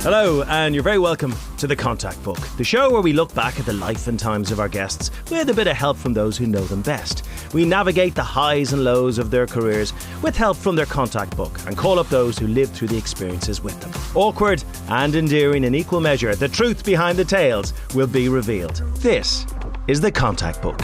Hello, and you're very welcome to The Contact Book, the show where we look back at the life and times of our guests with a bit of help from those who know them best. We navigate the highs and lows of their careers with help from their contact book and call up those who lived through the experiences with them. Awkward and endearing in equal measure, the truth behind the tales will be revealed. This is The Contact Book.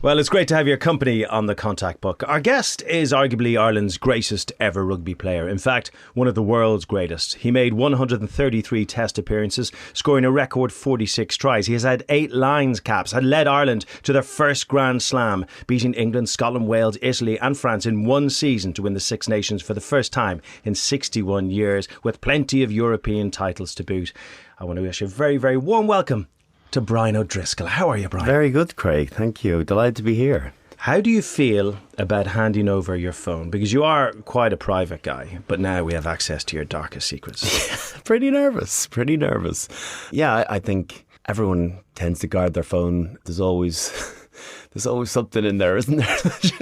Well, it's great to have your company on The Contact Book. Our guest is arguably Ireland's greatest ever rugby player. In fact, one of the world's greatest. He made 133 test appearances, scoring a record 46 tries. He has had 8 Lions caps and led Ireland to their first Grand Slam, beating England, Scotland, Wales, Italy and France in one season to win the Six Nations for the first time in 61 years, with plenty of European titles to boot. I want to wish you a very, very warm welcome to Brian O'Driscoll. How are you, Brian? Very good, Craig. Thank you. Delighted to be here. How do you feel about handing over your phone? Because you are quite a private guy, but now we have access to your darkest secrets. Pretty nervous. Yeah, I think everyone tends to guard their phone. There's always something in there, isn't there,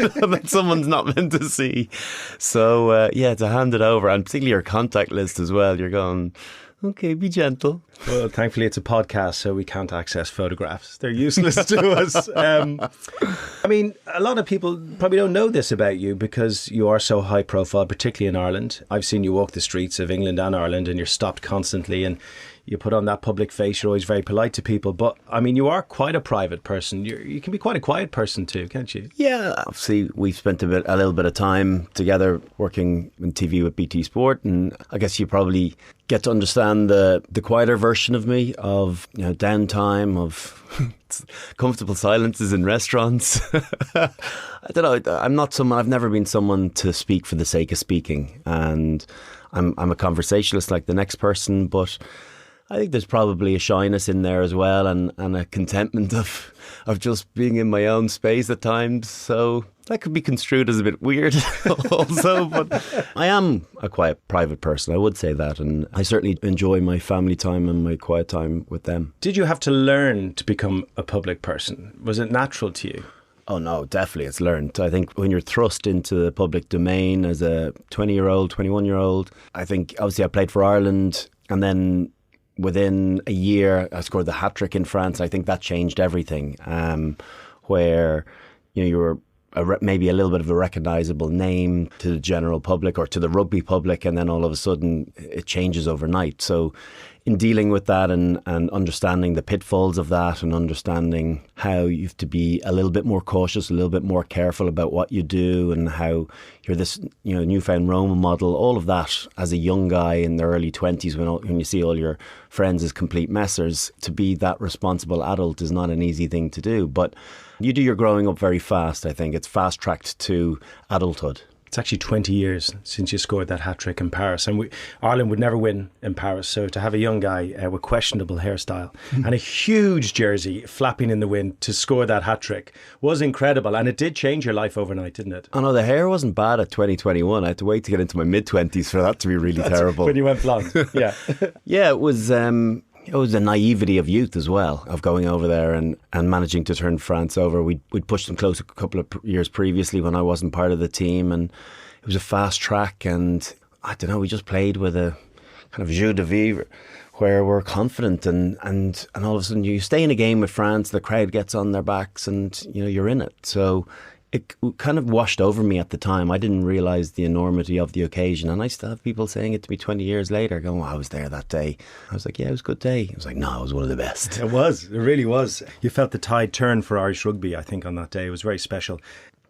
that someone's not meant to see. So, to hand it over, and particularly your contact list as well, you're going, okay, be gentle. Well, thankfully it's a podcast, so we can't access photographs. They're useless to us. I mean, a lot of people probably don't know this about you because you are so high profile, particularly in Ireland. I've seen you walk the streets of England and Ireland and you're stopped constantly and you put on that public face. You're always very polite to people. But, I mean, you are quite a private person. You can be quite a quiet person too, can't you? Yeah, obviously we've spent a little bit of time together working in TV with BT Sport, and I guess you probably get to understand the quieter version of me, of downtime, of comfortable silences in restaurants. I don't know. I've never been someone to speak for the sake of speaking, and I'm a conversationalist like the next person, but I think there's probably a shyness in there as well, and a contentment of just being in my own space at times. So that could be construed as a bit weird also, but I am a quiet, private person, I would say that, and I certainly enjoy my family time and my quiet time with them. Did you have to learn to become a public person? Was it natural to you? Oh no, definitely it's learned. I think when you're thrust into the public domain as a 20-year-old, 21-year-old, I think obviously I played for Ireland, and then within a year I scored the hat-trick in France. I think that changed everything, where you were maybe a little bit of a recognisable name to the general public or to the rugby public, and then all of a sudden it changes overnight. So in dealing with that and understanding the pitfalls of that, and understanding how you have to be a little bit more cautious, a little bit more careful about what you do, and how you're this newfound role model, all of that as a young guy in the early 20s when you see all your friends as complete messers, to be that responsible adult is not an easy thing to do. But you do your growing up very fast. I think it's fast tracked to adulthood. It's actually 20 years since you scored that hat-trick in Paris, and Ireland would never win in Paris, so to have a young guy with questionable hairstyle and a huge jersey flapping in the wind to score that hat-trick was incredible, and it did change your life overnight, didn't it? I know the hair wasn't bad at 2021. I had to wait to get into my mid-20s for that to be really terrible. When you went blonde, yeah. Yeah, it was the naivety of youth as well, of going over there and managing to turn France over. We'd pushed them close a couple of years previously when I wasn't part of the team, and it was a fast track, and I don't know, we just played with a kind of jeu de vivre where we're confident, and all of a sudden you stay in a game with France, the crowd gets on their backs, and you're in it. So it kind of washed over me at the time. I didn't realise the enormity of the occasion, and I still have people saying it to me 20 years later, going, I was there that day. I was like, yeah, it was a good day. I was like, no, it was one of the best. It really was. You felt the tide turn for Irish rugby, I think, on that day. It was very special.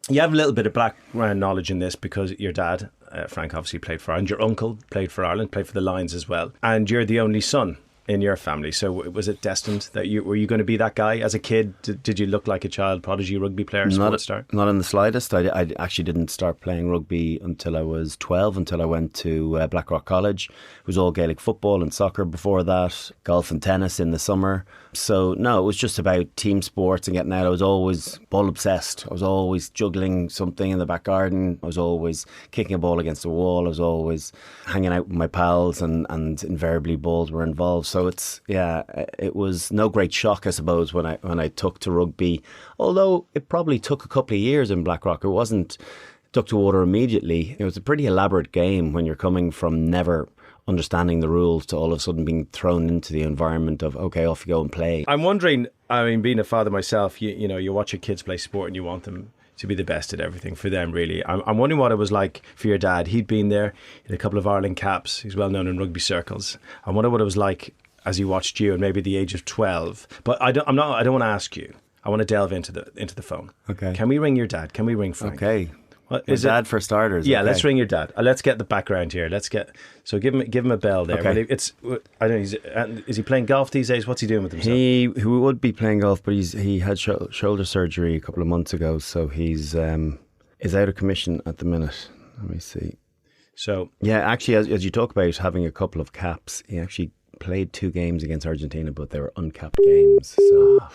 You have a little bit of background knowledge in this because your dad, Frank, obviously played for Ireland. Your uncle played for Ireland, played for the Lions as well. And you're the only son in your family. So was it destined that were you going to be that guy as a kid? Did you look like a child prodigy rugby player, sports star? Not in the slightest. I actually didn't start playing rugby until I was 12, until I went to Blackrock College. It was all Gaelic football and soccer before that, golf and tennis in the summer. So no, it was just about team sports and getting out. I was always ball obsessed. I was always juggling something in the back garden. I was always kicking a ball against the wall. I was always hanging out with my pals, and invariably balls were involved. So So it was no great shock, I suppose, when I took to rugby. Although it probably took a couple of years in Blackrock. It wasn't took to water immediately. It was a pretty elaborate game when you're coming from never understanding the rules to all of a sudden being thrown into the environment of, okay, off you go and play. I'm wondering, I mean, being a father myself, you know, you watch your kids play sport and you want them to be the best at everything for them, really. I'm wondering what it was like for your dad. He'd been there, he had a couple of Ireland caps. He's well known in rugby circles. I wonder what it was like as he watched you at maybe the age of 12. But I don't want to ask you. I want to delve into the phone. Okay. Can we ring your dad? Can we ring Frank? Okay. Is dad for starters? Yeah, okay. Let's ring your dad. Let's get the background here. So give him a bell there. Okay. I don't know. Is he playing golf these days? What's he doing with himself? He would be playing golf, but he had shoulder surgery a couple of months ago, so he's out of commission at the minute. Let me see. So yeah, actually, as you talk about having a couple of caps, he actually played 2 games against Argentina, but they were uncapped games. So.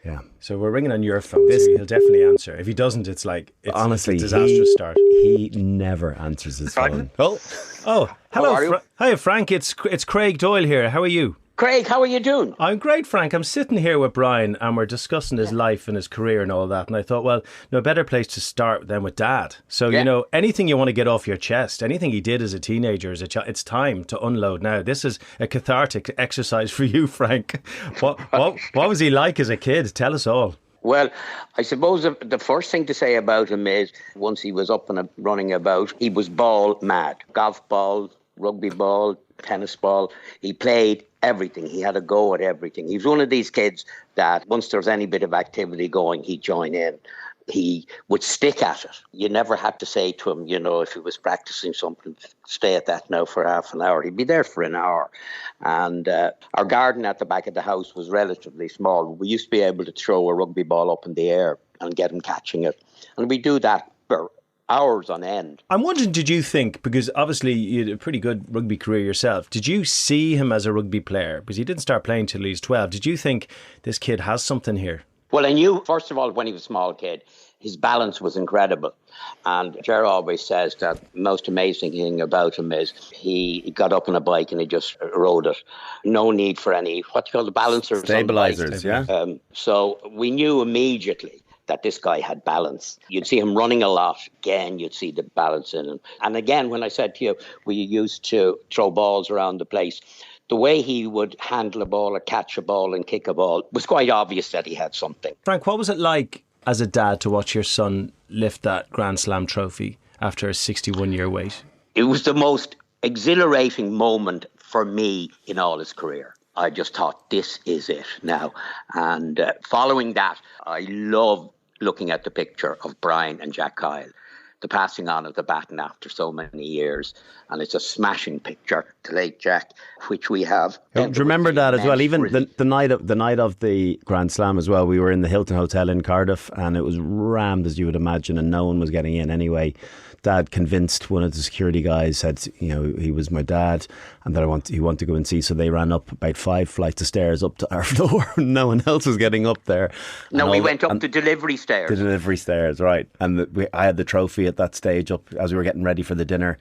Yeah. So we're ringing on your phone, so he'll definitely answer. If he doesn't, it's honestly, it's a disastrous start. He never answers his phone. Oh, hello. Hi, Frank. It's Craig Doyle here. How are you? Craig, how are you doing? I'm great, Frank. I'm sitting here with Brian and we're discussing his life and his career and all that. And I thought, well, no better place to start than with Dad. So, you know, anything you want to get off your chest, anything he did as a teenager, it's time to unload now. This is a cathartic exercise for you, Frank. What was he like as a kid? Tell us all. Well, I suppose the first thing to say about him is once he was up and running about, he was ball mad. Golf ball, rugby ball, tennis ball. He played everything. He had a go at everything. He was one of these kids that once there's any bit of activity going, he'd join in. He would stick at it. You never had to say to him, you know, if he was practicing something, stay at that now for half an hour. He'd be there for an hour. And our garden at the back of the house was relatively small. We used to be able to throw a rugby ball up in the air and get him catching it. And we do that for hours on end. I'm wondering, did you think, because obviously you had a pretty good rugby career yourself, did you see him as a rugby player? Because he didn't start playing till he was 12. Did you think this kid has something here? Well, I knew, first of all, when he was a small kid, his balance was incredible. And Ger always says that the most amazing thing about him is he got up on a bike and he just rode it. No need for any, what do you call the balancers? Stabilizers, yeah. So we knew immediately that this guy had balance. You'd see him running a lot. Again, you'd see the balance in him. And again, when I said to you, we used to throw balls around the place, the way he would handle a ball or catch a ball and kick a ball was quite obvious that he had something. Frank, what was it like as a dad to watch your son lift that Grand Slam trophy after a 61-year wait? It was the most exhilarating moment for me in all his career. I just thought, this is it now. And following that, I love looking at the picture of Brian and Jack Kyle, the passing on of the baton after so many years. And it's a smashing picture, the late Jack, which we have. Do you remember that as well? Even the night of the Grand Slam as well, we were in the Hilton Hotel in Cardiff and it was rammed, as you would imagine, and no one was getting in anyway. Dad convinced one of the security guys, said, you know, he was my dad and that he wanted to go and see. So they ran up about 5 flights of stairs up to our floor. No one else was getting up there. No, we went up the delivery stairs. The delivery stairs, right. And I had the trophy at that stage up as we were getting ready for the dinner.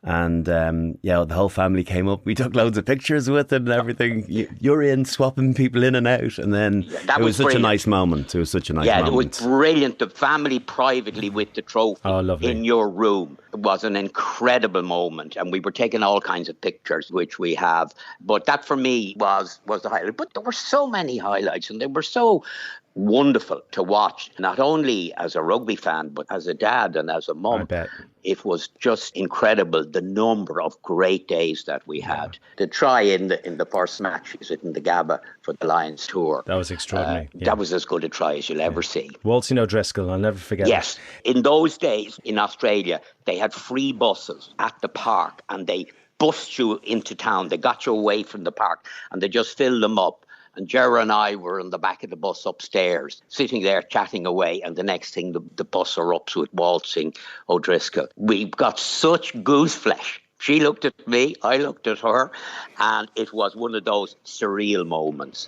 And the whole family came up. We took loads of pictures with it and everything. You're in, swapping people in and out. And then it was such a nice moment. It was such a nice moment. Yeah, it was brilliant. The family privately with the trophy in your room. It was an incredible moment. And we were taking all kinds of pictures, which we have. But that for me was the highlight. But there were so many highlights and they were so wonderful to watch, not only as a rugby fan, but as a dad and as a mum. I bet. It was just incredible, the number of great days that we had. The try in the first match, is it in the Gabba for the Lions tour? That was extraordinary. That was as good a try as you'll ever see. Waltzing O'Driscoll, I'll never forget it. Yes. In those days in Australia, they had free buses at the park and they bussed you into town. They got you away from the park and they just filled them up. And Gerard and I were in the back of the bus upstairs, sitting there chatting away. And the next thing, the bus erupts with Waltzing O'Driscoll. We got such goose flesh. She looked at me, I looked at her, and it was one of those surreal moments.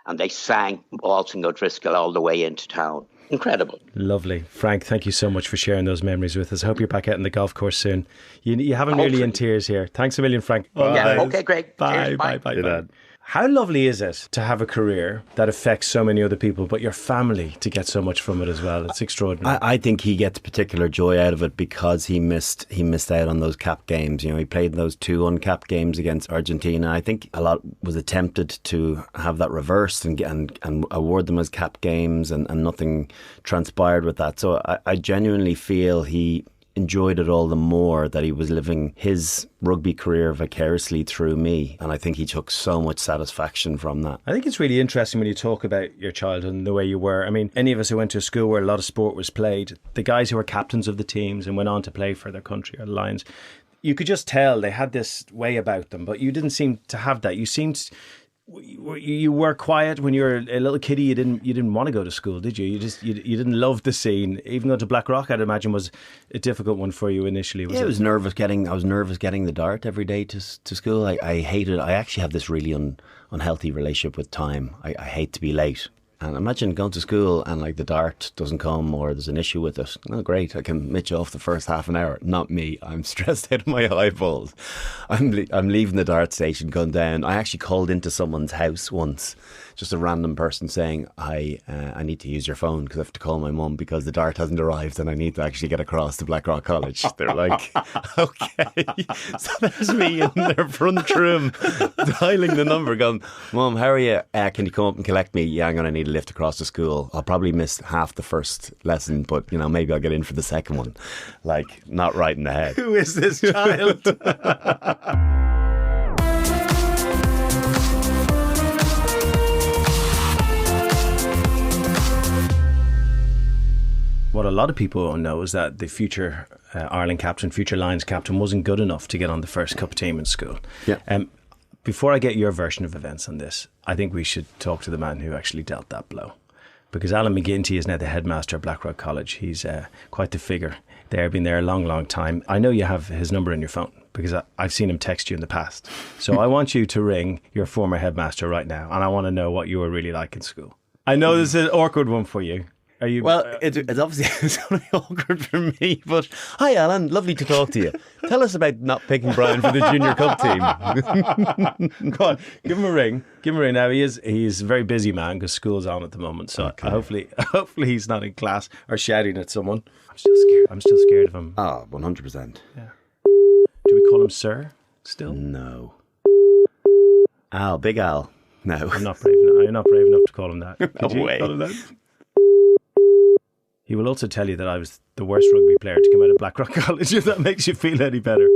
And they sang Waltzing O'Driscoll all the way into town. Incredible. Lovely. Frank, thank you so much for sharing those memories with us. I hope you're back out in the golf course soon. You have him nearly in tears here. Thanks a million, Frank. Yeah, okay, great. Bye. Cheers, bye. bye. Bye. How lovely is it to have a career that affects so many other people, but your family to get so much from it as well? It's extraordinary. I think he gets particular joy out of it because he missed out on those cap games. You know, he played those 2 uncapped games against Argentina. I think a lot was attempted to have that reversed and award them as cap games, and nothing transpired with that. So I genuinely feel he enjoyed it all the more that he was living his rugby career vicariously through me, and I think he took so much satisfaction from that. I think it's really interesting when you talk about your childhood and the way you were. I mean, any of us who went to a school where a lot of sport was played, the guys who were captains of the teams and went on to play for their country or the Lions, you could just tell they had this way about them, but you didn't seem to have that. You were quiet when you were a little kiddie. You didn't want to go to school, did you? You didn't love the scene. Even going to Blackrock, I'd imagine, was a difficult one for you initially. I was nervous getting the dart every day to school. I hated it. I actually have this really unhealthy relationship with time. I hate to be late. And imagine going to school and like the dart doesn't come or there's an issue with it. Oh, great, I can mitch off the first half an hour. Not me. I'm stressed out of my eyeballs. I'm leaving the dart station, going down. I actually called into someone's house once, just a random person saying, I need to use your phone because I have to call my mum because the dart hasn't arrived and I need to actually get across to Blackrock College. They're like, okay. So there's me in their front room dialing the number going, Mum, how are you? Can you come up and collect me? Yeah, I'm going to need a lift across the school. I'll probably miss half the first lesson, but maybe I'll get in for the second one. Like, not right in the head. Who is this child? What a lot of people don't know is that the future Ireland captain, future Lions captain, wasn't good enough to get on the first cup team in school. Yeah. Before I get your version of events on this, I think we should talk to the man who actually dealt that blow. Because Alan McGinty is now the headmaster at Blackrock College. He's quite the figure there, been there a long, long time. I know you have his number in your phone because I've seen him text you in the past. So I want you to ring your former headmaster right now, and I want to know what you were really like in school. I know this is an awkward one for you. Are you? Well, it's obviously it's only awkward for me, but hi Alan, lovely to talk to you. Tell us about not picking Brian for the Junior Cup team. Go on, give him a ring. Give him a ring now. He's a very busy man because school's on at the moment. So okay. hopefully he's not in class or shouting at someone. I'm still scared of him. Oh, 100%. Yeah. Do we call him sir still? No. Al, Big Al. No. I'm not brave enough to call him that. No way. Call him that? He will also tell you that I was the worst rugby player to come out of Blackrock College, if that makes you feel any better.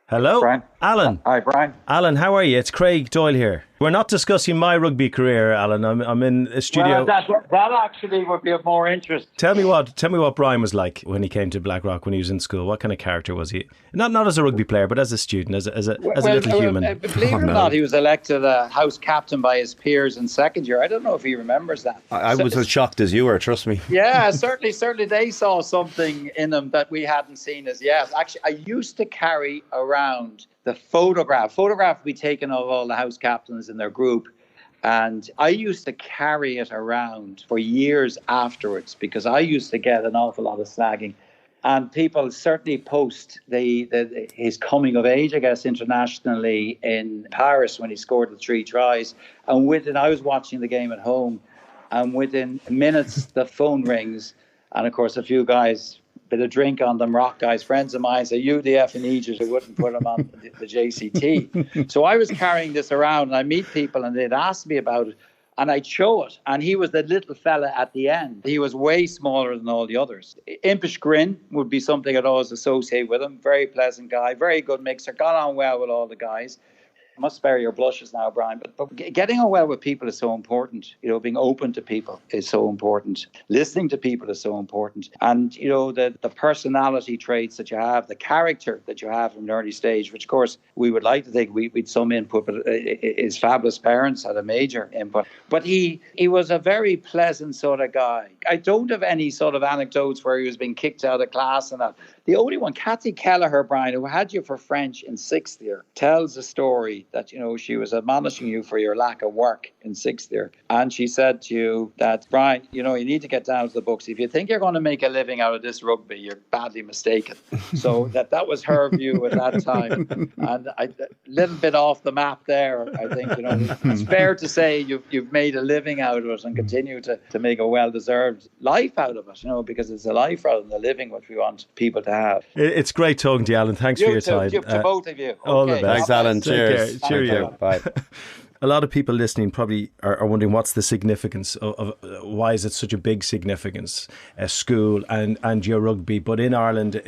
Hello? Brian. Alan. Hi, Brian. Alan, how are you? It's Craig Doyle here. We're not discussing my rugby career, Alan. I'm in a studio. Well, that actually would be of more interest. Tell me what Brian was like when he came to Blackrock when he was in school. What kind of character was he? Not as a rugby player, but as a student, as a little human. Believe it or not, he was elected a house captain by his peers in second year. I don't know if he remembers that. I was as shocked as you were, trust me. Yeah, certainly they saw something in him that we hadn't seen as yet. Actually, I used to carry around the photograph would be taken of all the house captains in their group. And I used to carry it around for years afterwards because I used to get an awful lot of slagging. And people certainly post his coming of age, I guess, internationally in Paris when he scored the 3 tries. And I was watching the game at home, and within minutes the phone rings. And of course, a few guys, bit of drink on them, rock guys, friends of mine, say UDF and Aegis, who wouldn't put him on the JCT. So I was carrying this around, and I meet people and they'd ask me about it, and I'd show it. And he was the little fella at the end. He was way smaller than all the others. Impish grin would be something I'd always associate with him. Very pleasant guy, very good mixer, got on well with all the guys. I must spare your blushes now, Brian, but getting on well with people is so important. Being open to people is so important. Listening to people is so important. And, the personality traits that you have, the character that you have from an early stage, which, of course, we would like to think we'd some input, but his fabulous parents had a major input. But he was a very pleasant sort of guy. I don't have any sort of anecdotes where he was being kicked out of class and that. The only one, Kathy Kelleher, Brian, who had you for French in sixth year, tells a story that, she was admonishing you for your lack of work in sixth year. And she said to you that, Brian, you need to get down to the books. If you think you're going to make a living out of this rugby, you're badly mistaken. So that was her view at that time. And a little bit off the map there, I think. It's fair to say you've made a living out of it and continue to make a well-deserved life out of it, because it's a life rather than a living which we want people to have. It's great talking to you, Alan. Thanks for your time. To both of you. All the best. Thanks, Alan. Cheers. Cheerio. Bye. A lot of people listening probably are wondering what's the significance of why is it such a big significance, school and your rugby. But in Ireland,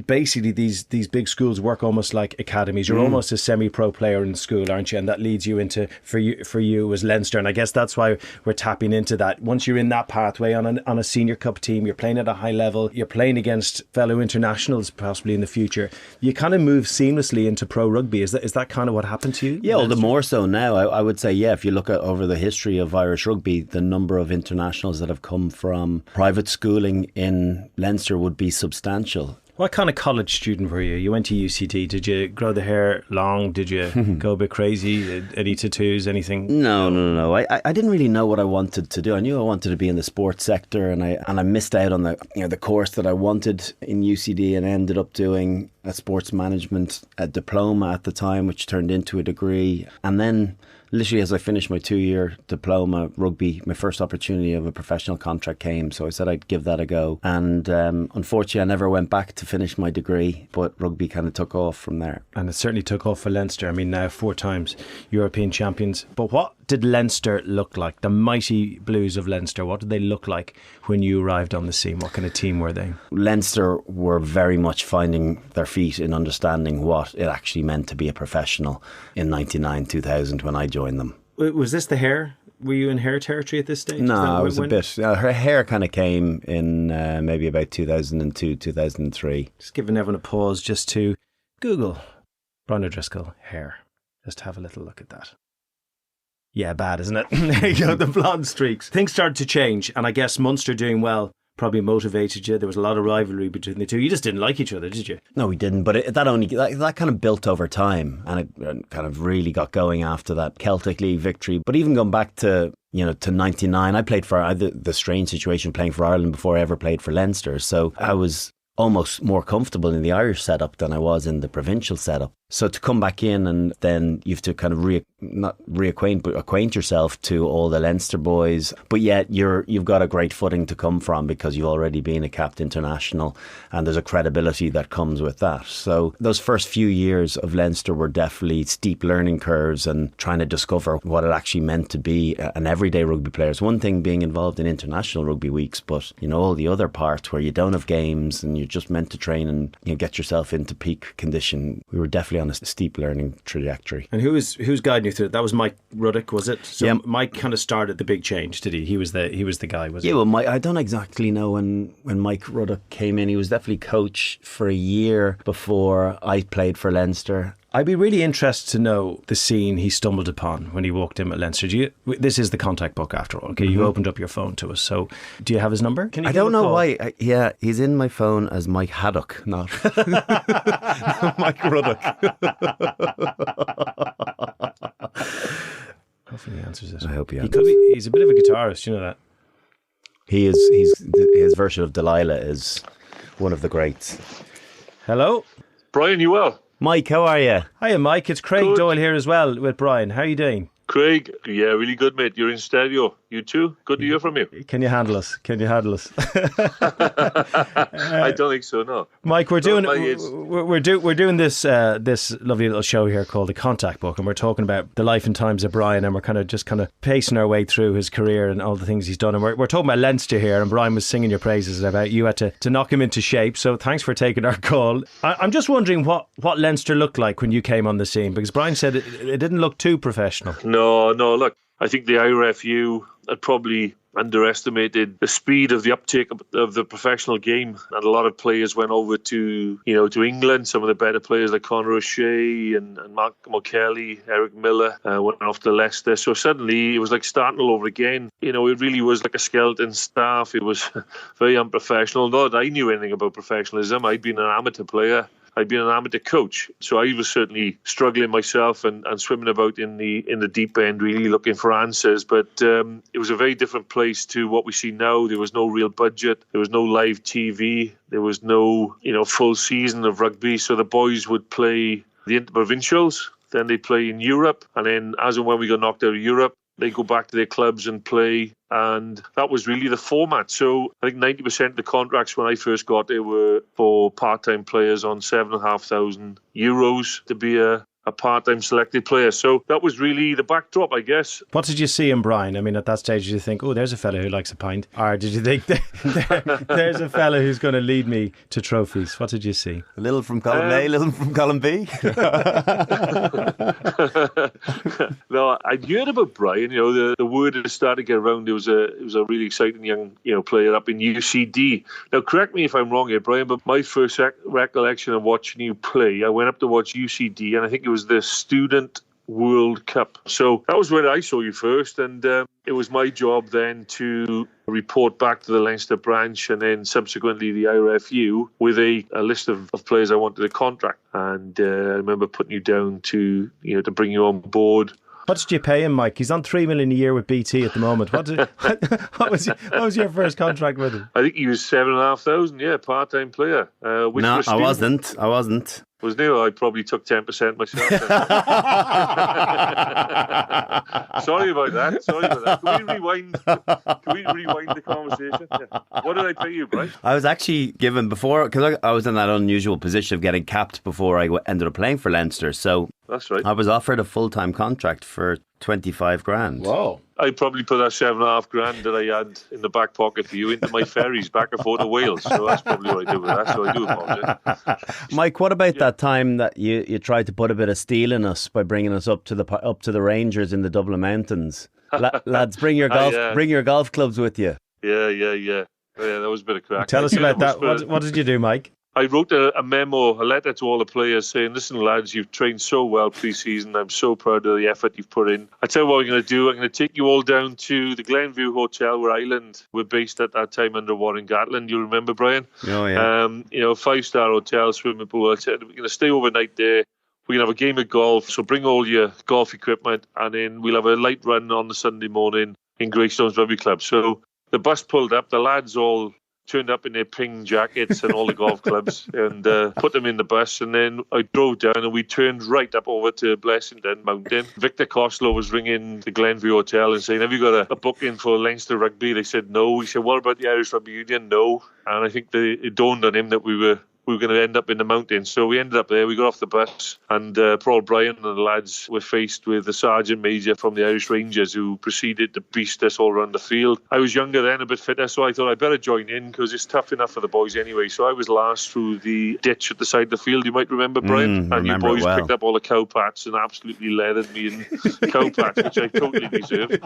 basically these big schools work almost like academies. You're almost a semi-pro player in school, aren't you? And that leads you into for you as Leinster. And I guess that's why we're tapping into that. Once you're in that pathway on a senior cup team, you're playing at a high level, you're playing against fellow internationals possibly in the future. You kind of move seamlessly into pro rugby. Is that kind of what happened to you? Yeah, well, the more so now. I would say, if you look at over the history of Irish rugby, the number of internationals that have come from private schooling in Leinster would be substantial. What kind of college student were you? You went to UCD. Did you grow the hair long? Did you go a bit crazy? Any tattoos? Anything? No. I didn't really know what I wanted to do. I knew I wanted to be in the sports sector, and I missed out on the course that I wanted in UCD, and ended up doing a sports management diploma at the time, which turned into a degree. And then literally as I finished my 2-year diploma, rugby, my first opportunity of a professional contract came. So I said I'd give that a go. And unfortunately, I never went back to finish my degree, but rugby kind of took off from there. And it certainly took off for Leinster. I mean, now 4 times European champions. But what did Leinster look like? The mighty Blues of Leinster, what did they look like when you arrived on the scene? What kind of team were they? Leinster were very much finding their feet in understanding what it actually meant to be a professional in 99, 2000 when I joined them. Was this the hair? Were you in hair territory at this stage? No, it was a bit. Her hair kind of came in maybe about 2002, 2003. Just giving everyone a pause just to Google Brian O'Driscoll hair. Just have a little look at that. Yeah, bad, isn't it? There you go, the blonde streaks. Things started to change, and I guess Munster doing well probably motivated you. There was a lot of rivalry between the two. You just didn't like each other, did you? No, we didn't, but that kind of built over time, and it kind of really got going after that Celtic League victory. But even going back to 99, I played for the strange situation playing for Ireland before I ever played for Leinster. So I was almost more comfortable in the Irish setup than I was in the provincial setup. So to come back in, and then you have to kind of acquaint yourself to all the Leinster boys, but yet you've got a great footing to come from because you've already been a capped international, and there's a credibility that comes with that. So those first few years of Leinster were definitely steep learning curves and trying to discover what it actually meant to be an everyday rugby player. It's one thing being involved in international rugby weeks, but all the other parts where you don't have games and you're just meant to train and get yourself into peak condition, we were definitely on a steep learning trajectory. And who's guiding you through it? That was Mike Ruddock, was it? So yeah. Mike kind of started the big change, did he? He was the guy, was he? Yeah, well, Mike, I don't exactly know when Mike Ruddock came in. He was definitely coach for a year before I played for Leinster. I'd be really interested to know the scene he stumbled upon when he walked in at Leinster. This is the contact book after all. Okay, you opened up your phone to us. So do you have his number? I don't know why. He's in my phone as Mike Haddock, not Mike Ruddock. Hopefully he answers it. I hope he answers. He's a bit of a guitarist, you know that. He is. His version of Delilah is one of the greats. Hello? Brian, you well? Mike, how are you? Hiya, Mike. It's Craig Doyle here as well with Brian. How are you doing? Craig, yeah, really good, mate. You're in stereo. You too? Good to hear from you. Can you handle us? I don't think so, no. Mike, we're doing this lovely little show here called The Contact Book, and we're talking about the life and times of Brian, and we're kind of pacing our way through his career and all the things he's done. And we're talking about Leinster here, and Brian was singing your praises about you had to knock him into shape. So thanks for taking our call. I'm just wondering what Leinster looked like when you came on the scene, because Brian said it didn't look too professional. No, look, I think the IRFU had probably underestimated the speed of the uptake of the professional game, and a lot of players went over to England. Some of the better players like Conor O'Shea and Malcolm O'Kelly, Eric Miller went off to Leicester. So suddenly it was like starting all over again. It really was like a skeleton staff. It was very unprofessional. Not that I knew anything about professionalism. I'd been an amateur player. I'd been an amateur coach, so I was certainly struggling myself and swimming about in the deep end, really looking for answers. But it was a very different place to what we see now. There was no real budget. There was no live TV. There was no full season of rugby. So the boys would play the interprovincials, then they play in Europe, and then as and when we got knocked out of Europe, they go back to their clubs and play, and that was really the format. So I think 90% of the contracts when I first got there were for part-time players on €7,500 to be a part-time selected player. So that was really the backdrop, I guess. What did you see in Brian? I mean, at that stage, did you think, oh, there's a fella who likes a pint? Or did you think, there's a fella who's going to lead me to trophies? What did you see? A little from column A, a little from column B. No, I'd heard about Brian. The word had started to get around. It was a really exciting young player up in UCD. Now, correct me if I'm wrong here, Brian, but my first recollection of watching you play, I went up to watch UCD, and I think it was the Student World Cup. So that was where I saw you first, and it was my job then to report back to the Leinster branch and then subsequently the IRFU with a list of players I wanted to contract. And I remember putting you down to bring you on board. What did you pay him, Mike? He's on $3 million a year with BT at the moment. What was your first contract with him? I think he was $7,500. Yeah, part-time player. No, I wasn't. Was new. I probably took 10% myself. Sorry about that. Can we rewind the conversation? Yeah. What did I pay you, Brian? I was actually given before, because I was in that unusual position of getting capped before I ended up playing for Leinster. So that's right. I was offered a full-time contract for $25,000. Whoa. I probably put that $7,500 that I had in the back pocket for you into my ferries back and forth to Wales. So that's probably what I did with that. So I do apologise. Mike, what about that time that you tried to put a bit of steel in us by bringing us up to the Rangers in the Dublin Mountains? Lads, bring your golf clubs with you. Yeah. Yeah, that was a bit of crack. Tell us about that. What did you do, Mike? I wrote a letter to all the players saying, listen, lads, you've trained so well pre-season. I'm so proud of the effort you've put in. I tell you what I'm going to do. I'm going to take you all down to the Glenview Hotel where Ireland were based at that time under Warren Gatland. You remember, Brian? Oh, yeah. 5-star hotel, swimming pool. I said, we're going to stay overnight there. We're going to have a game of golf. So bring all your golf equipment, and then we'll have a light run on the Sunday morning in Greystones Rugby Club. So the bus pulled up. The lads all turned up in their ping jackets and all the golf clubs and put them in the bus, and then I drove down and we turned right up over to Blessington Mountain. Victor Costello was ringing the Glenview Hotel and saying, have you got a booking for Leinster Rugby? They said no. He said, what about the Irish Rugby Union? No. And I think it dawned on him that we were going to end up in the mountains. So we ended up there. We got off the bus, and poor old Brian and the lads were faced with the Sergeant Major from the Irish Rangers, who proceeded to beast us all around the field. I was younger then, a bit fitter, so I thought I'd better join in because it's tough enough for the boys anyway. So I was last through the ditch at the side of the field. You might remember, Brian. And you boys picked up all the cow pats and absolutely leathered me in cow pats, which I totally deserved.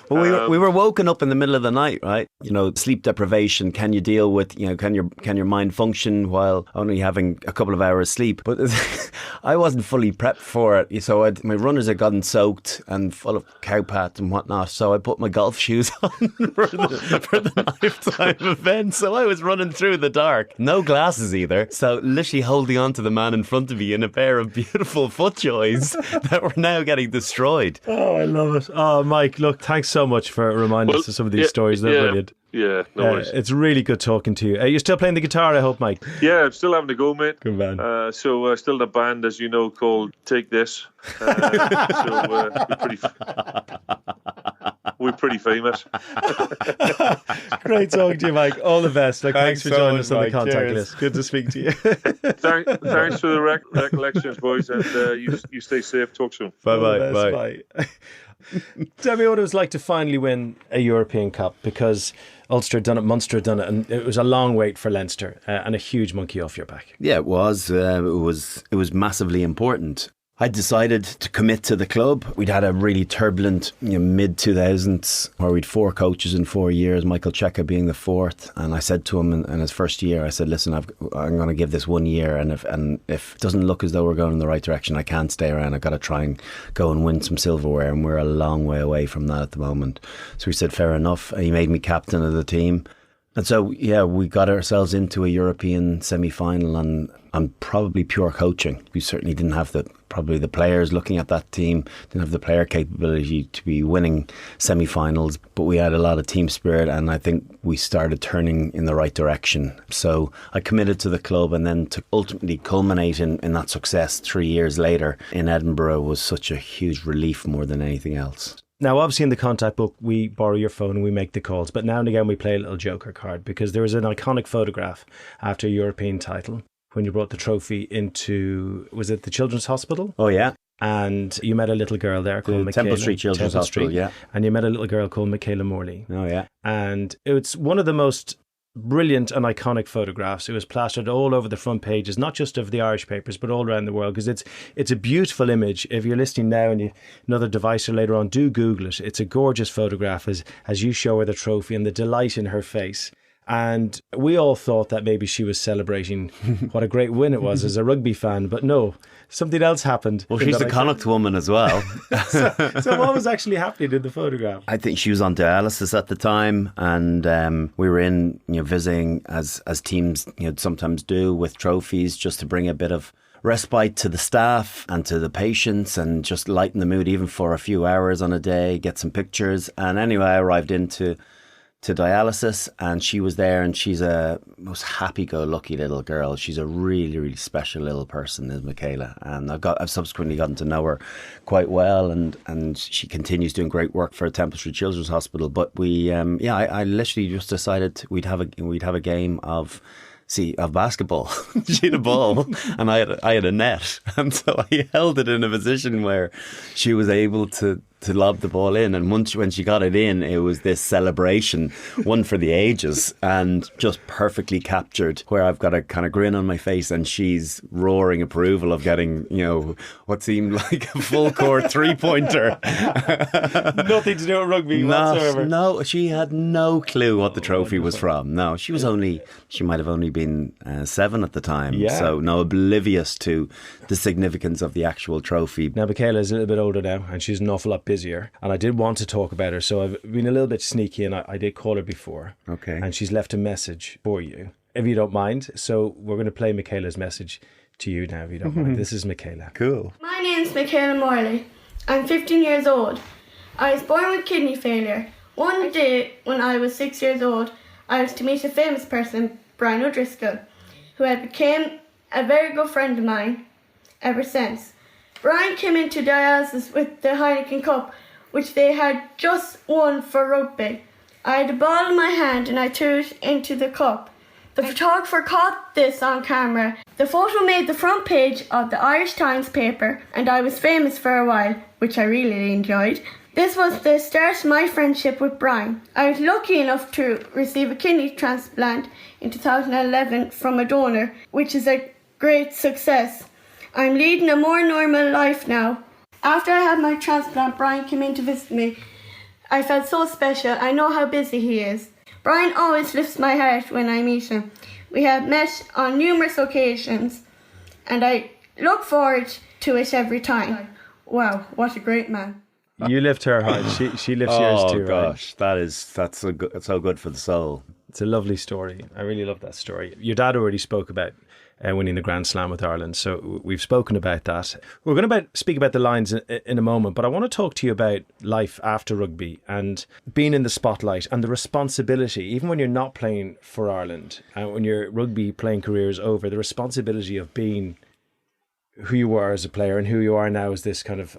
Well, we were woken up in the middle of the night, right? Sleep deprivation. Can you deal with, can your mind function while only having a couple of hours sleep? But I wasn't fully prepped for it, so my runners had gotten soaked and full of cowpat and whatnot, so I put my golf shoes on for the nighttime event. So I was running through the dark, no glasses either, so literally holding on to the man in front of me in a pair of beautiful FootJoys that were now getting destroyed. Oh, I love it. Oh, Mike, look, thanks so much for reminding us of some of these stories. They're brilliant. Yeah, no worries. It's really good talking to you. You're still playing the guitar, I hope, Mike? Yeah, I'm still having to go, mate. Good man. So still the band, as you know, called Take This. We're pretty famous. Great talking to you, Mike. All the best. Thanks for joining us on the contact Cheers. list. Good to speak to you. Thanks for the recollections, boys, and you stay safe. Talk soon. Bye. Tell me what it was like to finally win a European Cup, because Ulster had done it, Munster had done it, and it was a long wait for Leinster and a huge monkey off your back. Yeah, it was. It was massively important. I decided to commit to the club. We'd had a really turbulent mid-2000s where we'd 4 coaches in 4 years, Michael Cheika being the 4th. And I said to him in his first year, I said, listen, I'm going to give this 1 year. And if it doesn't look as though we're going in the right direction, I can't stay around. I've got to try and go and win some silverware. And we're a long way away from that at the moment. So we said, fair enough. And he made me captain of the team. And so, we got ourselves into a European semi-final and probably pure coaching. We certainly didn't have the players looking at that team, didn't have the player capability to be winning semi-finals, but we had a lot of team spirit, and I think we started turning in the right direction. So I committed to the club, and then to ultimately culminate in that success 3 years later in Edinburgh was such a huge relief more than anything else. Now, obviously in the contact book, we borrow your phone and we make the calls, but now and again we play a little joker card, because there was an iconic photograph after a European title when you brought the trophy into, was it the Children's Hospital? Oh, yeah. And you met a little girl there called Michaela. Temple Street Children's Hospital, yeah. And you met a little girl called Michaela Morley. Oh, yeah. And it's one of the most brilliant and iconic photographs. It was plastered all over the front pages, not just of the Irish papers, but all around the world, because it's a beautiful image. If you're listening now and another device or later on, do Google it. It's a gorgeous photograph as you show her the trophy and the delight in her face. And we all thought that maybe she was celebrating what a great win it was as a rugby fan, but no, something else happened. Well, she's a Connacht woman as well. So what was actually happening in the photograph? I think she was on dialysis at the time, and we were in, visiting as teams, sometimes do with trophies, just to bring a bit of respite to the staff and to the patients and just lighten the mood even for a few hours on a day, get some pictures. And anyway, I arrived into dialysis, and she was there, and she's a most happy-go-lucky little girl. She's a really, really special little person, is Michaela, and I've subsequently gotten to know her quite well, and she continues doing great work for Temple Street Children's Hospital. But I literally just decided we'd have a game of basketball. She had a ball and I had a net, and so I held it in a position where she was able to lob the ball in, and once when she got it in, it was this celebration, one for the ages, and just perfectly captured, where I've got a kind of grin on my face and she's roaring approval of getting what seemed like a full court 3-pointer. Nothing to do with rugby whatsoever. No, she had no clue what the trophy was from. No, she might have only been 7 at the time, so oblivious to the significance of the actual trophy. Now Michaela is a little bit older now, and she's an awful lot busier, and I did want to talk about her, so I've been a little bit sneaky, and I did call her before. Okay. And she's left a message for you, if you don't mind. So we're going to play Michaela's message to you now, if you don't mind. This is Michaela. Cool. My name's Michaela Morley. I'm 15 years old. I was born with kidney failure. One day when I was 6 years old, I was to meet a famous person, Brian O'Driscoll, who had become a very good friend of mine ever since. Brian came into dialysis with the Heineken Cup, which they had just won for rugby. I had a ball in my hand and I threw it into the cup. The photographer caught this on camera. The photo made the front page of the Irish Times paper, and I was famous for a while, which I really enjoyed. This was the start of my friendship with Brian. I was lucky enough to receive a kidney transplant in 2011 from a donor, which is a great success. I'm leading a more normal life now. After I had my transplant, Brian came in to visit me. I felt so special. I know how busy he is. Brian always lifts my heart when I meet him. We have met on numerous occasions, and I look forward to it every time. Wow, what a great man. You lift her heart. She lifts yours too, right? Oh gosh, that's so good for the soul. It's a lovely story. I really love that story. Your dad already spoke about winning the Grand Slam with Ireland, so we've spoken about that. We're going to speak about the Lions in a moment, but I want to talk to you about life after rugby and being in the spotlight and the responsibility, even when you're not playing for Ireland and when your rugby playing career is over, the responsibility of being who you were as a player and who you are now as this kind of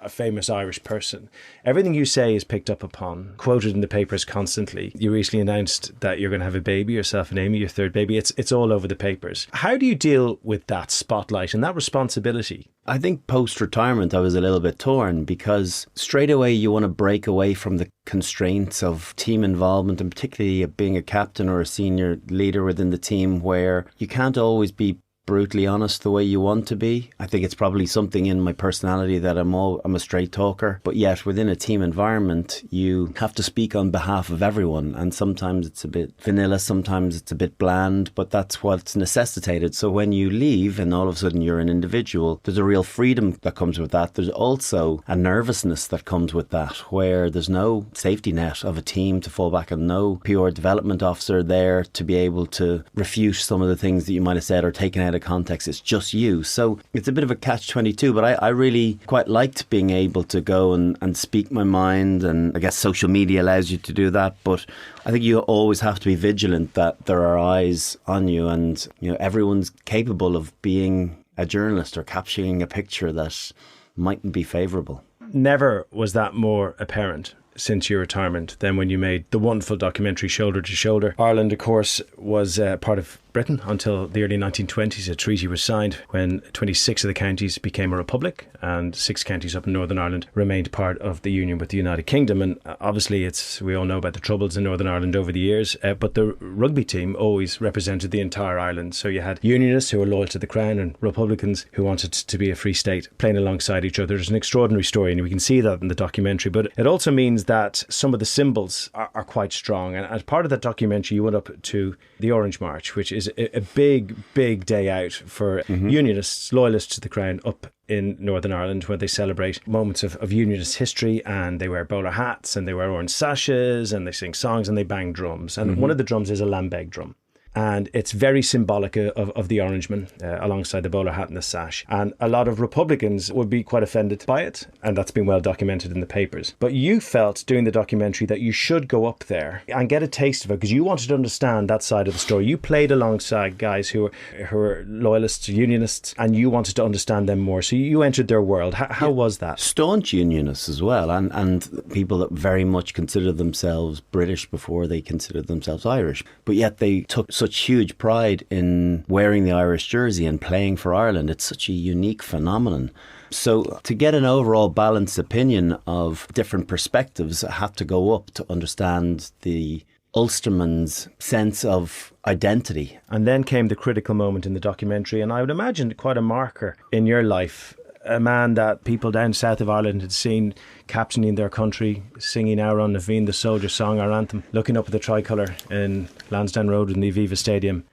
famous Irish person. Everything you say is picked up upon, quoted in the papers constantly. You recently announced that you're going to have a baby, yourself and Amy, your third baby. It's all over the papers. How do you deal with that spotlight and that responsibility? I think post-retirement I was a little bit torn, because straight away you want to break away from the constraints of team involvement, and particularly being a captain or a senior leader within the team, where you can't always be brutally honest the way you want to be. I think it's probably something in my personality that I'm a straight talker, but yet within a team environment, you have to speak on behalf of everyone. And sometimes it's a bit vanilla, sometimes it's a bit bland, but that's what's necessitated. So when you leave and all of a sudden you're an individual, there's a real freedom that comes with that. There's also a nervousness that comes with that, where there's no safety net of a team to fall back on, no PR development officer there to be able to refute some of the things that you might have said or taken out of context. It's just you. So it's a bit of a catch-22, but I really quite liked being able to go and speak my mind, and I guess social media allows you to do that, but I think you always have to be vigilant that there are eyes on you, and everyone's capable of being a journalist or capturing a picture that mightn't be favourable. Never was that more apparent since your retirement than when you made the wonderful documentary Shoulder to Shoulder. Ireland, of course, was part of Britain until the early 1920s. A treaty was signed when 26 of the counties became a republic, and 6 counties up in Northern Ireland remained part of the union with the United Kingdom. And obviously we all know about the troubles in Northern Ireland over the years, but the rugby team always represented the entire island. So you had Unionists who were loyal to the Crown and Republicans who wanted to be a free state playing alongside each other. It's an extraordinary story, and we can see that in the documentary, but it also means that some of the symbols are quite strong. And as part of that documentary, you went up to the Orange March, which is a big day out for Unionists, loyalists to the Crown up in Northern Ireland, where they celebrate moments of Unionist history, and they wear bowler hats and they wear orange sashes and they sing songs and they bang drums. And one of the drums is a Lambeg drum. And it's very symbolic of the Orangeman alongside the bowler hat and the sash. And a lot of Republicans would be quite offended by it. And that's been well documented in the papers. But you felt doing the documentary that you should go up there and get a taste of it, because you wanted to understand that side of the story. You played alongside guys who were loyalists, unionists, and you wanted to understand them more. So you entered their world. How was that? Staunch unionists as well, and people that very much considered themselves British before they considered themselves Irish. But yet they took such huge pride in wearing the Irish jersey and playing for Ireland. It's such a unique phenomenon. So to get an overall balanced opinion of different perspectives, I had to go up to understand the Ulsterman's sense of identity. And then came the critical moment in the documentary, and I would imagine quite a marker in your life. A man that people down south of Ireland had seen captaining their country, singing Our on Naveen, the soldier song, our anthem, looking up at the tricolour in Lansdowne Road in the Aviva Stadium.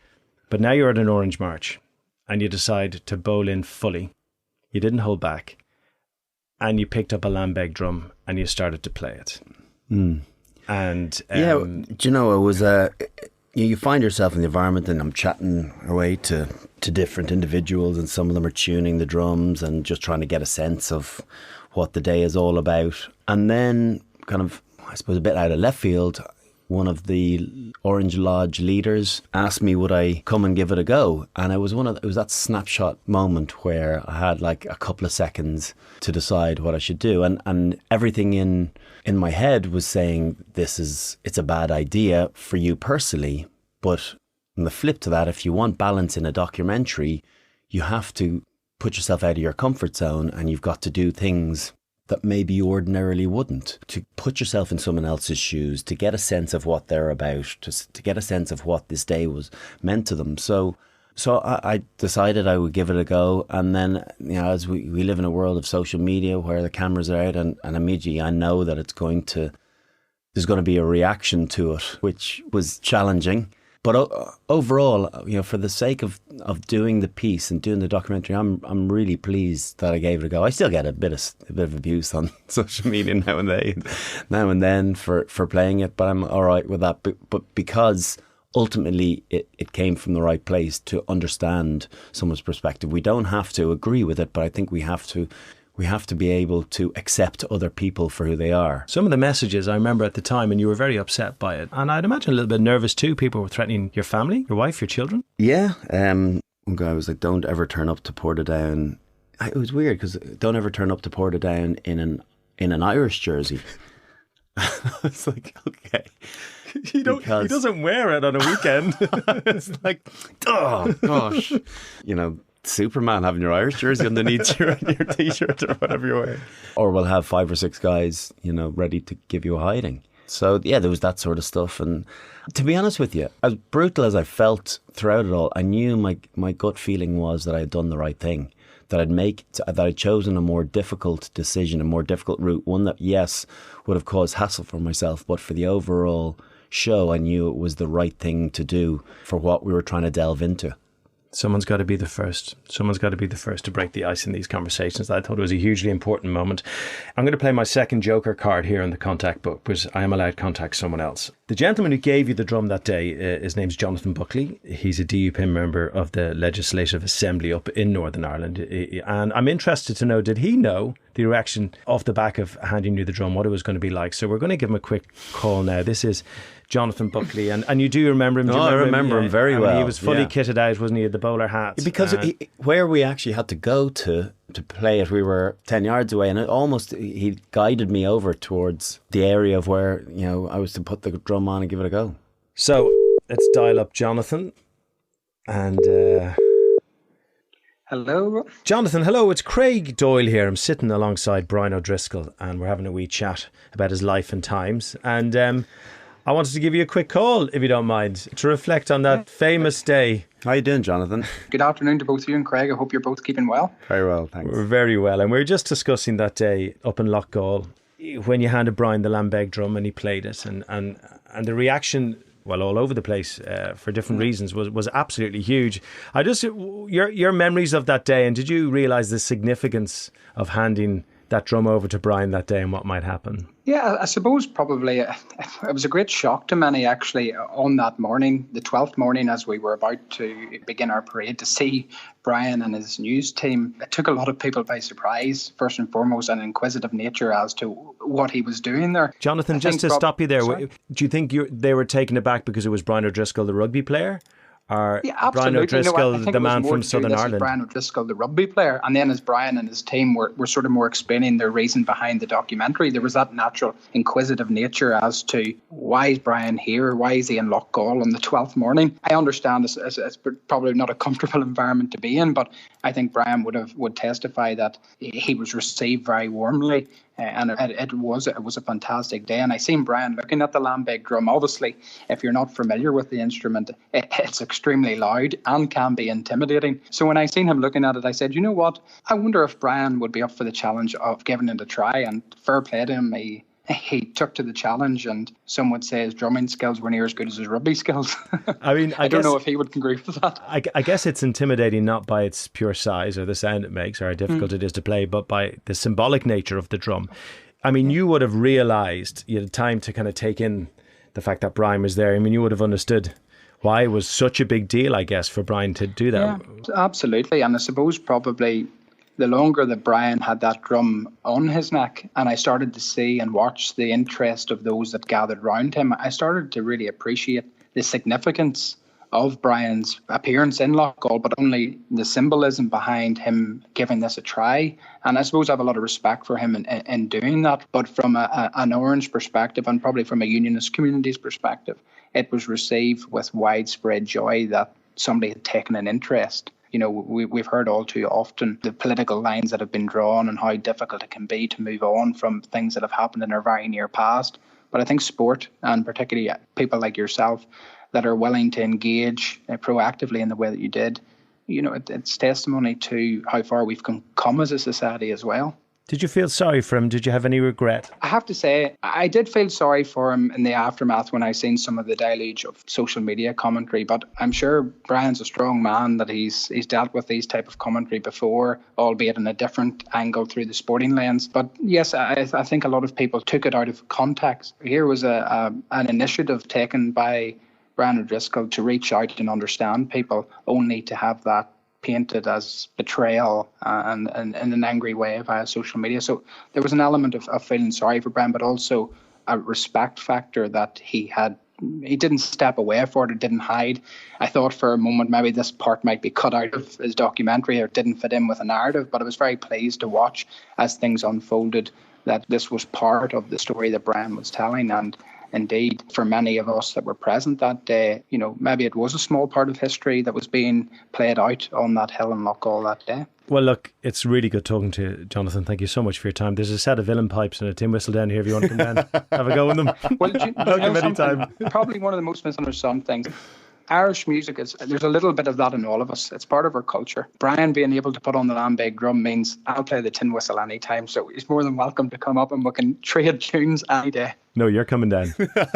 But now you're at an Orange March and you decide to bowl in fully. You didn't hold back, and you picked up a Lambeg drum and you started to play it. And do you know, it was you find yourself in the environment, and I'm chatting away to different individuals, and some of them are tuning the drums and just trying to get a sense of what the day is all about. And then kind of, I suppose, a bit out of left field, one of the Orange Lodge leaders asked me would I come and give it a go. And it was that snapshot moment where I had like a couple of seconds to decide what I should do. And everything in my head was saying, it's a bad idea for you personally. But on the flip to that, if you want balance in a documentary, you have to put yourself out of your comfort zone, and you've got to do things that maybe you ordinarily wouldn't, to put yourself in someone else's shoes, to get a sense of what they're about, to get a sense of what this day was meant to them. So I decided I would give it a go. And then, as we live in a world of social media where the cameras are out, and immediately I know that there's going to be a reaction to it, which was challenging. But overall, for the sake of doing the piece and doing the documentary, I'm really pleased that I gave it a go. I still get a bit of abuse on social media now and then for playing it, but I'm all right with that. But because ultimately it came from the right place to understand someone's perspective. We don't have to agree with it, but I think we have to be able to accept other people for who they are. Some of the messages I remember at the time, and you were very upset by it. And I'd imagine a little bit nervous too. People were threatening your family, your wife, your children. Yeah. One guy was like, don't ever turn up to Portadown. It was weird because don't ever turn up to Portadown in an Irish jersey. I was like, okay. He doesn't wear it on a weekend. It's like, oh gosh. Superman having your Irish jersey underneath your t-shirt or whatever you're wearing. Or we'll have 5 or 6 guys, ready to give you a hiding. So, yeah, there was that sort of stuff. And to be honest with you, as brutal as I felt throughout it all, I knew my gut feeling was that I had done the right thing, that I'd chosen a more difficult decision, a more difficult route, one that, yes, would have caused hassle for myself, but for the overall show, I knew it was the right thing to do for what we were trying to delve into. Someone's got to be the first. Someone's got to be the first to break the ice in these conversations. I thought it was a hugely important moment. I'm going to play my second Joker card here in the contact book, because I am allowed to contact someone else. The gentleman who gave you the drum that day, his name's Jonathan Buckley. He's a DUP member of the Legislative Assembly up in Northern Ireland. And I'm interested to know, did he know the reaction off the back of handing you the drum, what it was going to be like? So we're going to give him a quick call now. This is Jonathan Buckley, and you do remember him? I remember him very well. He was fully kitted out, wasn't he, at the bowler hats? Because where we actually had to go to play it, we were 10 yards away, and he guided me over towards the area of where, I was to put the drum on and give it a go. So let's dial up Jonathan. And hello, Jonathan. Hello, it's Craig Doyle here. I'm sitting alongside Brian O'Driscoll, and we're having a wee chat about his life and times. And I wanted to give you a quick call, if you don't mind, to reflect on that famous day. How you doing, Jonathan? Good afternoon to both of you and Craig. I hope you're both keeping well. Very well, thanks. We're very well. And we were just discussing that day up in Loughgall when you handed Brian the Lambeg drum and he played it. And the reaction, well, all over the place for different reasons, was absolutely huge. Your memories of that day, and did you realise the significance of handing that drum over to Brian that day and what might happen? Yeah, I suppose probably it was a great shock to many actually on that morning, the 12th morning, as we were about to begin our parade, to see Brian and his news team. It took a lot of people by surprise, first and foremost, an inquisitive nature as to what he was doing there. Jonathan, just to stop you there, do you think they were taken aback because it was Brian O'Driscoll, the rugby player? Or Brian O'Driscoll, the man from Southern Ireland? Brian O'Driscoll, the rugby player. And then as Brian and his team were sort of more explaining their reason behind the documentary, there was that natural inquisitive nature as to why is Brian here? Why is he in Loughgall on the 12th morning? I understand it's probably not a comfortable environment to be in, but I think Brian would testify that he was received very warmly. And it was a fantastic day. And I seen Brian looking at the Lambeg drum. Obviously, if you're not familiar with the instrument, it's extremely loud and can be intimidating. So when I seen him looking at it, I said, you know what? I wonder if Brian would be up for the challenge of giving it a try. And fair play to him. He took to the challenge, and some would say his drumming skills were near as good as his rugby skills. I mean, I don't know if he would agree with that. I guess it's intimidating not by its pure size or the sound it makes or how difficult it is to play, but by the symbolic nature of the drum. I mean, you would have realised you had time to kind of take in the fact that Brian was there. I mean, you would have understood why it was such a big deal, I guess, for Brian to do that. Yeah, absolutely. And I suppose probably the longer that Brian had that drum on his neck, and I started to see and watch the interest of those that gathered round him, I started to really appreciate the significance of Brian's appearance in Loughgall, but only the symbolism behind him giving this a try. And I suppose I have a lot of respect for him in doing that. But from an Orange perspective, and probably from a Unionist community's perspective, it was received with widespread joy that somebody had taken an interest. You know, we've heard all too often the political lines that have been drawn and how difficult it can be to move on from things that have happened in our very near past. But I think sport, and particularly people like yourself that are willing to engage proactively in the way that you did, you know, it's testimony to how far we've come as a society as well. Did you feel sorry for him? Did you have any regret? I have to say, I did feel sorry for him in the aftermath when I seen some of the deluge of social media commentary. But I'm sure Brian's a strong man, that he's dealt with these type of commentary before, albeit in a different angle through the sporting lens. But yes, I think a lot of people took it out of context. Here was an initiative taken by Brian O'Driscoll to reach out and understand people, only to have that painted as betrayal and in an angry way via social media. So there was an element of feeling sorry for Brian, but also a respect factor that he didn't step away for it, didn't hide. I thought for a moment maybe this part might be cut out of his documentary or didn't fit in with a narrative, but I was very pleased to watch as things unfolded that this was part of the story that Brian was telling. And indeed, for many of us that were present that day, maybe it was a small part of history that was being played out on that hill in Loughgall that day. Well, look, it's really good talking to you, Jonathan. Thank you so much for your time. There's a set of villain pipes and a tin whistle down here if you want to come down, have a go with them. Well, probably one of the most misunderstood things. Irish music there's a little bit of that in all of us. It's part of our culture. Brian being able to put on the Lambeg drum means I'll play the tin whistle anytime. So he's more than welcome to come up and we can trade tunes any day. No, you're coming down. I'll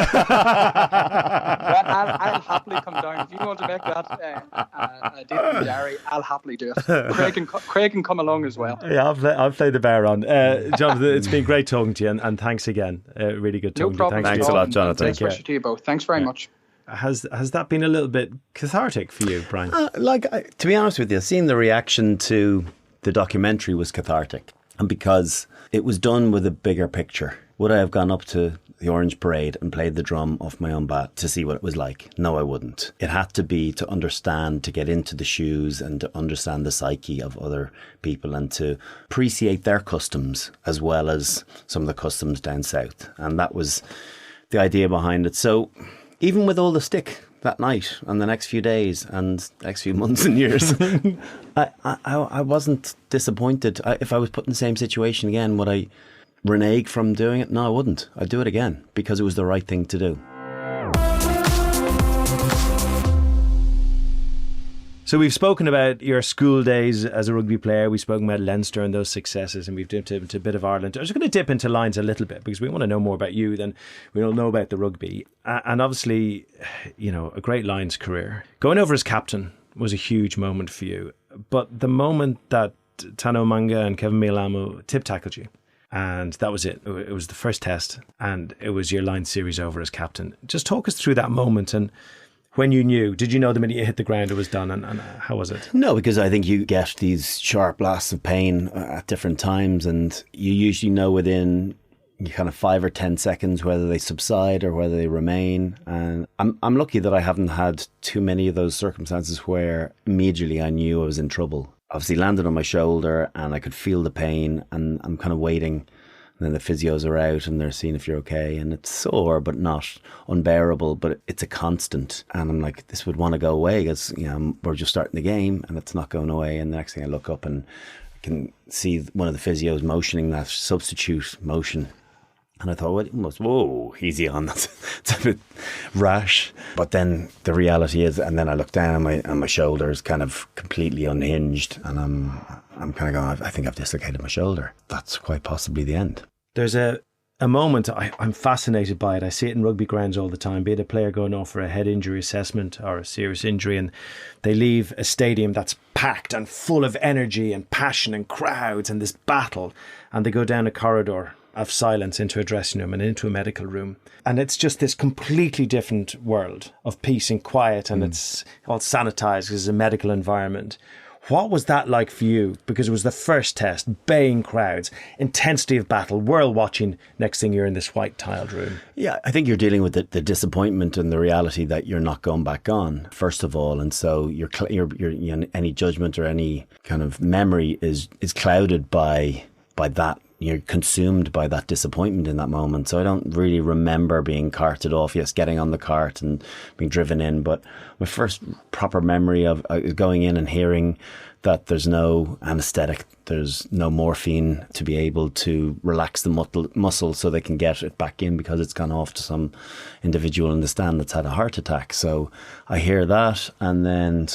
happily come down. If you want to make that a date with Gary, I'll happily do it. Craig can come along as well. Yeah, I'll play the bear on. Jonathan, it's been great talking to you and thanks again. Really good talking no problem. to you. Thanks a lot, Jonathan. Thanks to you both. Thanks very much. Has that been a little bit cathartic for you, Brian? To be honest with you, seeing the reaction to the documentary was cathartic. And because it was done with a bigger picture. Would I have gone up to the Orange Parade and played the drum off my own bat to see what it was like? No, I wouldn't. It had to be to understand, to get into the shoes and to understand the psyche of other people and to appreciate their customs as well as some of the customs down south. And that was the idea behind it. So even with all the stick that night and the next few days and next few months and years, I wasn't disappointed. If I was put in the same situation again, would I renege from doing it? No, I wouldn't. I'd do it again because it was the right thing to do. So we've spoken about your school days as a rugby player. We've spoken about Leinster and those successes, and we've dipped into a bit of Ireland. I was going to dip into Lions a little bit because we want to know more about you than we don't know about the rugby. And obviously, a great Lions career. Going over as captain was a huge moment for you. But the moment that Tano Manga and Kevin Mialamu tip-tackled you, and that was it. It was the first test, and it was your Lions series over as captain. Just talk us through that moment and when you knew. Did you know the minute you hit the ground it was done, and how was it? No, because I think you get these sharp blasts of pain at different times, and you usually know within kind of 5 or 10 seconds whether they subside or whether they remain. And I'm lucky that I haven't had too many of those circumstances where immediately I knew I was in trouble. Obviously landed on my shoulder and I could feel the pain, and I'm kind of waiting. And then the physios are out and they're seeing if you're okay. And it's sore, but not unbearable. But it's a constant. And I'm like, this would want to go away because, we're just starting the game and it's not going away. And the next thing I look up and I can see one of the physios motioning that substitute motion. And I thought, whoa, easy on that. It's a bit rash. But then the reality is, and then I look down and my shoulder's kind of completely unhinged. And I'm kind of going, I think I've dislocated my shoulder. That's quite possibly the end. There's a moment, I'm fascinated by it. I see it in rugby grounds all the time, be it a player going off for a head injury assessment or a serious injury, and they leave a stadium that's packed and full of energy and passion and crowds and this battle, and they go down a corridor of silence into a dressing room and into a medical room. And it's just this completely different world of peace and quiet, and it's all sanitized because it's a medical environment. What was that like for you? Because it was the first test, baying crowds, intensity of battle, world watching. Next thing you're in this white tiled room. Yeah, I think you're dealing with the disappointment and the reality that you're not going back on, first of all. And so you're any judgment or any kind of memory is clouded by that. You're consumed by that disappointment in that moment. So I don't really remember being carted off. Yes, getting on the cart and being driven in. But my first proper memory of going in and hearing that there's no anesthetic, there's no morphine to be able to relax the muscle so they can get it back in because it's gone off to some individual in the stand that's had a heart attack. So I hear that, and then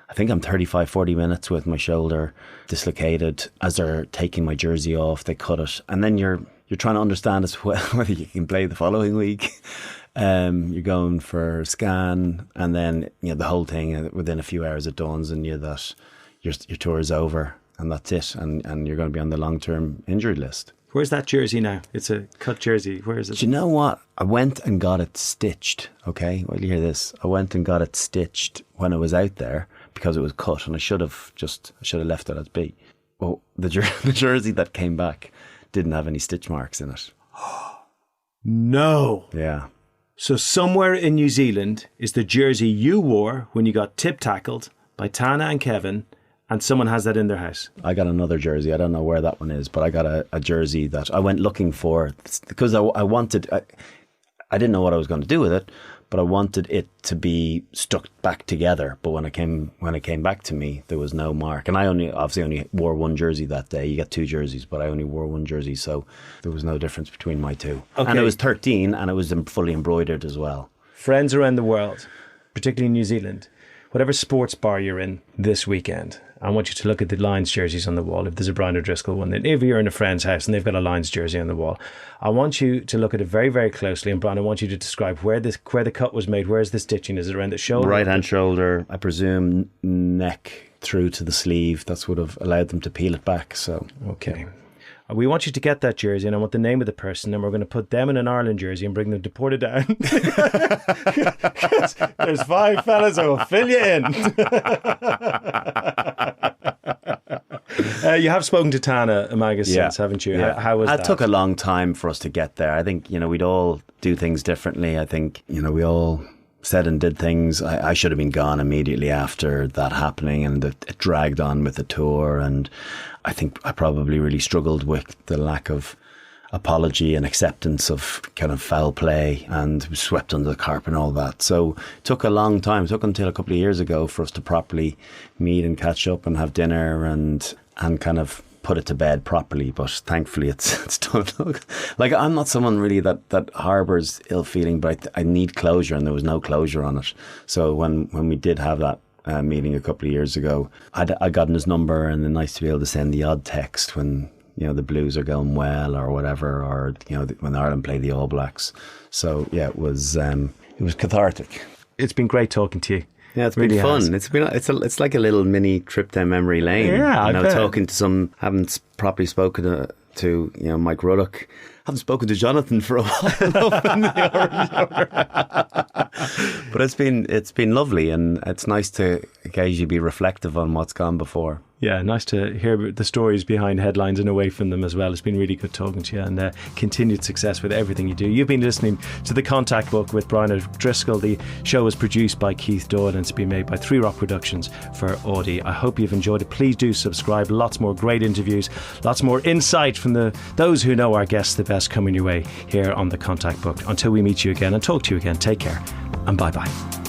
I think I'm 35, 40 minutes with my shoulder dislocated. As they're taking my jersey off, they cut it. And then you're trying to understand as well whether you can play the following week. You're going for a scan, and then the whole thing within a few hours it dawns on you that your tour is over and that's it, and you're going to be on the long-term injured list. Where's that jersey now? It's a cut jersey. Where is it? Do you know what? I went and got it stitched. Okay, well, you hear this. I went and got it stitched when I was out there because it was cut, and I should have left it as be. Well, the jersey that came back didn't have any stitch marks in it. No. Yeah. So somewhere in New Zealand is the jersey you wore when you got tip-tackled by Tana and Kevin, and someone has that in their house. I got another jersey. I don't know where that one is, but I got a jersey that I went looking for because I wanted... I didn't know what I was going to do with it, but I wanted it to be stuck back together. But when it came back to me, there was no mark. And I obviously only wore one jersey that day. You get 2 jerseys, but I only wore one jersey, so there was no difference between my two. Okay. And it was 13, and it was fully embroidered as well. Friends around the world, particularly New Zealand, whatever sports bar you're in this weekend, I want you to look at the Lions jerseys on the wall. If there's a Brian O'Driscoll one, if you're in a friend's house and they've got a Lions jersey on the wall, I want you to look at it very, very closely. And Brian, I want you to describe where the cut was made. Where's the stitching? Is it around the shoulder? Right hand shoulder, I presume neck through to the sleeve. That's what have allowed them to peel it back. So okay. We want you to get that jersey, and I want the name of the person, and we're going to put them in an Ireland jersey and bring them to Portadown. There's 5 fellas who will fill you in. You have spoken to Tana Amaga since, haven't you? Yeah. How was that? It took a long time for us to get there. I think, we'd all do things differently. I think, we all said and did things. I should have been gone immediately after that happening, and it dragged on with the tour, and I think I probably really struggled with the lack of apology and acceptance of kind of foul play, and was swept under the carpet and all that. So it took a long time. It took until a couple of years ago for us to properly meet and catch up and have dinner and kind of put it to bed properly. But thankfully it's done. Like, I'm not someone really that harbours ill feeling, but I need closure, and there was no closure on it. So when we did have that meeting a couple of years ago, I got his number, and then nice to be able to send the odd text when the Blues are going well or whatever, or when Ireland play the All Blacks. So yeah, it was cathartic. It's been great talking to you. Yeah, it's been really fun. It's like a little mini trip down memory lane. Yeah, talking to haven't properly spoken to Mike Ruddock. Haven't spoken to Jonathan for a while. But it's been lovely, and it's nice to occasionally be reflective on what's gone before. Yeah, nice to hear the stories behind headlines and away from them as well. It's been really good talking to you, and continued success with everything you do. You've been listening to The Contact Book with Brian O'Driscoll. The show was produced by Keith Doyle, and it's been made by 3 Rock Productions for Audi. I hope you've enjoyed it. Please do subscribe. Lots more great interviews, lots more insight from those who know our guests the best coming your way here on The Contact Book. Until we meet you again and talk to you again, take care and bye-bye.